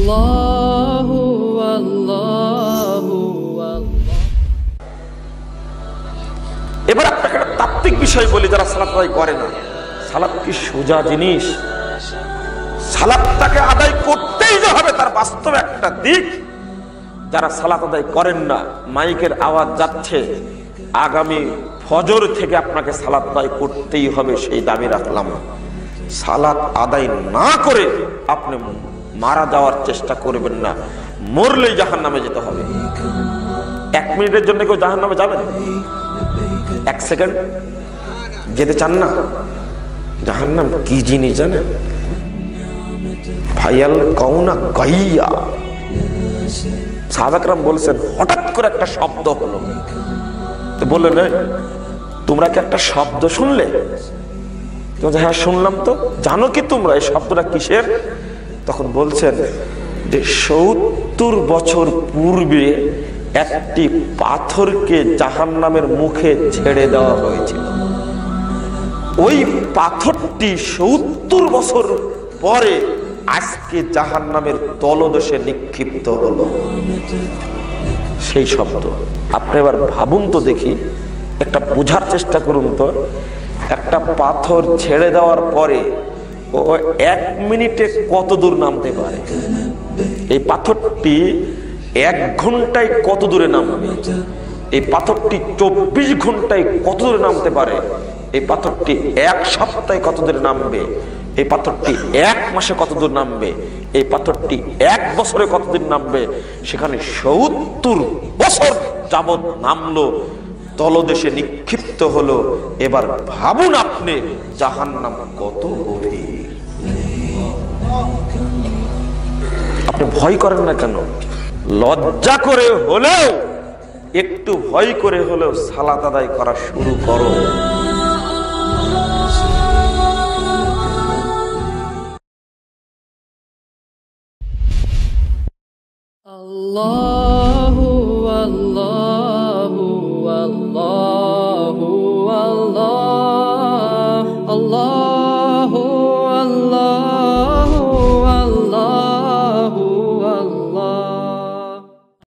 আল্লাহু আল্লাহু আল্লাহ। এবার আপনাকে একটা তাত্ত্বিক বিষয় বলি, যারা সালাত আদায় করে না। সালাত কি সোজা জিনিস? সালাতটাকে আদায় করতেই যে হবে তার বাস্তব একটা দিক। যারা সালাত আদায় করেন না, মাইকের আওয়াজ যাচ্ছে, আগামী ফজর থেকে আপনাকে সালাত আদায় করতেই হবে, সেই দাবি রাখলাম। সালাত আদায় না করে আপনি মারা যাওয়ার চেষ্টা করবেন না, মরলেই জাহান্নামে যেতে হবে। 1 মিনিটের জন্য কেউ জাহান্নামে যাবেন? 1 সেকেন্ড যেতে চান না? জাহান্নাম কি জিনিস জানেন? ভাইয়াল কাউনা গাইয়া। সাহাবা কেরাম বলছেন, হঠাৎ করে একটা শব্দ হলো, তো বললেন, তোমরা কি একটা শব্দ শুনলে? হ্যাঁ শুনলাম। তো জানো কি তোমরা এই শব্দটা কিসের? তখন বলছেন যে 70 বছর পূর্বে একটি পাথরকে জাহান্নামের মুখে ছেড়ে দেওয়া হয়েছিল। ওই পাথরটি 70 বছর পরে আজকে জাহান্নামের তলদেশে নিক্ষিপ্ত হলো। সেই শব্দ আপনি এবার ভাবুন তো দেখি, একটা বোঝার চেষ্টা করুন তো। একটা পাথর ছেড়ে দেওয়ার পরে ও 1 মিনিটে কত দূর নামতে পারে? এই পাথরটি 1 ঘন্টায় কত দূরে নামবে? এই পাথরটি 24 ঘন্টায় কত দূরে নামতে পারে? এই পাথরটি 1 সপ্তাহে কত দূরে নামবে? এই পাথরটি 1 মাসে কত দূর নামবে? এই পাথরটি 1 বছরে কত দূর নামবে? সেখানে 70 বছর যাবৎ নামলো, তলদেশে নিক্ষিপ্ত হলো। এবার ভাবুন আপনি জাহান্নাম কত গভীর। আপনি ভয় করেন না কেন? লজ্জা করে হলেও, একটু ভয় করে হলেও সালাত আদায় করা শুরু করো। আল্লাহ।